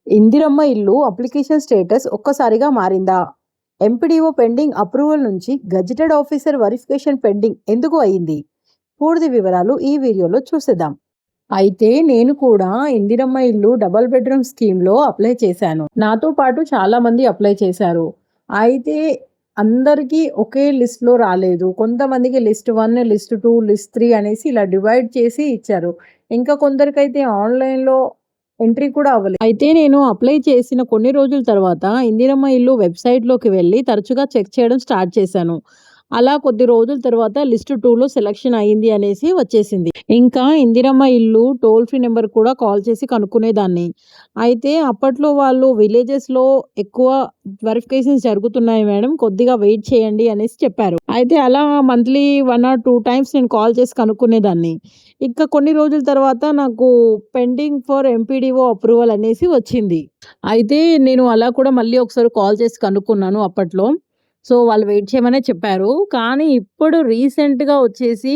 ఇందిరమ్మ ఇల్లు application status ఒక్కసారిగా మారిందా? ఎంపీడీఓ పెండింగ్ అప్రూవల్ నుంచి గెజిటెడ్ ఆఫీసర్ వెరిఫికేషన్ పెండింగ్ ఎందుకు అయింది? పూర్తి వివరాలు ఈ వీడియోలో చూసేద్దాం. అయితే నేను కూడా ఇందిరమ్మ ఇల్లు డబుల్ బెడ్రూమ్ స్కీమ్లో అప్లై చేశాను. నాతో పాటు చాలా మంది అప్లై చేశారు. అయితే అందరికీ ఒకే లిస్ట్లో రాలేదు. కొంతమందికి లిస్ట్ 1, లిస్ట్ 2, లిస్ట్ 3 అనేసి ఇలా డివైడ్ చేసి ఇచ్చారు. ఇంకా కొందరికైతే ఆన్లైన్లో ఎంట్రీ కూడా అవ్వలేదు. అయితే నేను అప్లై చేసిన కొన్ని రోజుల తర్వాత ఇందిరమ్మ ఇల్లు వెబ్సైట్లోకి వెళ్ళి తరచుగా చెక్ చేయడం స్టార్ట్ చేశాను. అలా కొద్ది రోజుల తర్వాత లిస్ట్ 2లో సెలక్షన్ అయింది అనేసి వచ్చేసింది. ఇంకా ఇందిరమ్మ ఇల్లు టోల్ ఫ్రీ నెంబర్ కూడా కాల్ చేసి కనుక్కునేదాన్ని. అయితే అప్పట్లో వాళ్ళు విలేజెస్లో ఎక్కువ వెరిఫికేషన్స్ జరుగుతున్నాయి మేడం, కొద్దిగా వెయిట్ చేయండి అనేసి చెప్పారు. అయితే అలా మంత్లీ 1 or 2 టైమ్స్ నేను కాల్ చేసి కనుక్కునేదాన్ని. ఇంకా కొన్ని రోజుల తర్వాత నాకు పెండింగ్ ఫర్ ఎంపీడీఓ అప్రూవల్ అనేసి వచ్చింది. అయితే నేను అలా కూడా మళ్ళీ ఒకసారి కాల్ చేసి కనుక్కున్నాను అప్పట్లో. సో, వాళ్ళు వెయిట్ చేయమనే చెప్పారు. కానీ ఇప్పుడు రీసెంట్‌గా వచ్చేసి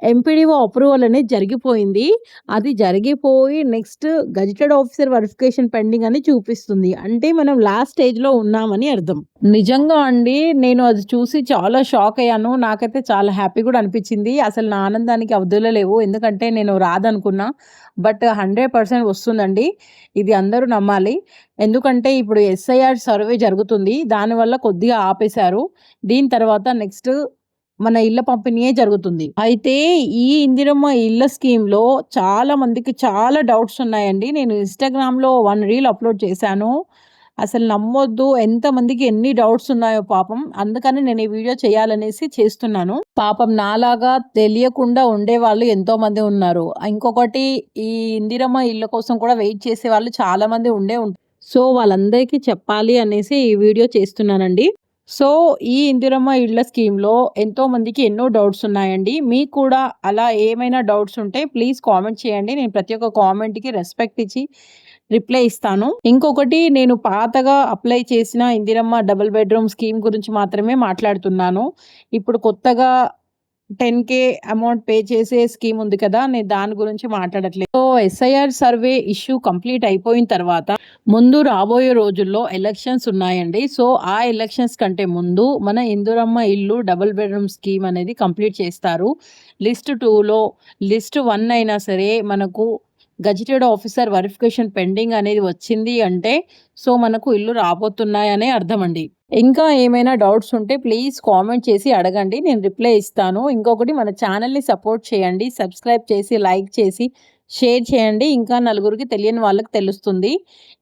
ఎంపీడీఓ అప్రూవల్ అనేది జరిగిపోయింది. అది జరిగిపోయి next gazetted officer verification pending అని చూపిస్తుంది. అంటే మనం లాస్ట్ స్టేజ్‌లో ఉన్నామని అర్థం. నిజంగా అండి, నేను అది చూసి చాలా షాక్ అయ్యాను. నాకైతే చాలా హ్యాపీ కూడా అనిపించింది. అసలు నా ఆనందానికి అవధులు లేవు. ఎందుకంటే నేను రాదనుకున్నా. బట్ 100% వస్తుందండి. ఇది అందరూ నమ్మాలి. ఎందుకంటే ఇప్పుడు ఎస్ఐఆర్ సర్వే జరుగుతుంది. దానివల్ల కొద్దిగా ఆపేశారు. దీని తర్వాత నెక్స్ట్ మన ఇళ్ళ పంపిణీయే జరుగుతుంది. అయితే ఈ ఇందిరమ్మ ఇళ్ళ స్కీమ్‌లో చాలా మందికి చాలా డౌట్స్ ఉన్నాయండి. నేను ఇన్‌స్టాగ్రామ్‌లో 1 రీల్ అప్‌లోడ్ చేశాను. అసలు నమ్మొద్దు ఎంతమందికి ఎన్ని డౌట్స్ ఉన్నాయో పాపం. అందుకని నేను ఈ వీడియో చేయాలనేసి చేస్తున్నాను. పాపం నాలాగా తెలియకుండా ఉండేవాళ్ళు ఎంతోమంది ఉన్నారు. ఇంకొకటి, ఈ ఇందిరమ్మ ఇళ్ళ కోసం కూడా వెయిట్ చేసేవాళ్ళు చాలామంది సో, వాళ్ళందరికీ చెప్పాలి అనేసి ఈ వీడియో చేస్తున్నానండి. సో, ఈ ఇందిరమ్మ ఇళ్ళ స్కీమ్‌లో ఎంతోమందికి ఎన్నో డౌట్స్ ఉన్నాయండి. మీకు కూడా అలా ఏమైనా డౌట్స్ ఉంటే ప్లీజ్ కామెంట్ చేయండి. నేను ప్రతి ఒక్క కామెంట్‌కి రెస్పెక్ట్ ఇచ్చి రిప్లై ఇస్తాను. ఇంకొకటి, నేను పాతగా అప్లై చేసిన ఇందిరమ్మ డబుల్ బెడ్రూమ్ స్కీమ్ గురించి మాత్రమే మాట్లాడుతున్నాను. ఇప్పుడు కొత్తగా 10,000 అమౌంట్ పే చేసే స్కీమ్ ఉంది కదా! నేను దాని గురించి మాట్లాడట్లేదు. So, SIR survey issue complete అయిపోయిన తర్వాత ముందు రాబోయే రోజుల్లో ఎలక్షన్స్ ఉన్నాయండి. సో, ఆ ఎలక్షన్స్ కంటే ముందు మన ఇందిరమ్మ ఇల్లు డబుల్ బెడ్రూమ్ స్కీమ్ అనేది కంప్లీట్ చేస్తారు. లిస్ట్ 2లో లిస్ట్ 1 అయినా సరే మనకు గెజిటెడ్ ఆఫీసర్ వెరిఫికేషన్ పెండింగ్ అనేది వచ్చింది అంటే, సో, మనకు ఇల్లు రాబోతున్నాయనే అర్థమండి. ఇంకా ఏమైనా డౌట్స్ ఉంటే ప్లీజ్ కామెంట్ చేసి అడగండి. నేను రిప్లై ఇస్తాను. ఇంకొకటి, మన ఛానల్‌ని సపోర్ట్ చేయండి. సబ్స్క్రైబ్ చేసి, లైక్ చేసి, షేర్ చేయండి. ఇంకా నలుగురికి తెలియని వాళ్ళకి తెలుస్తుంది.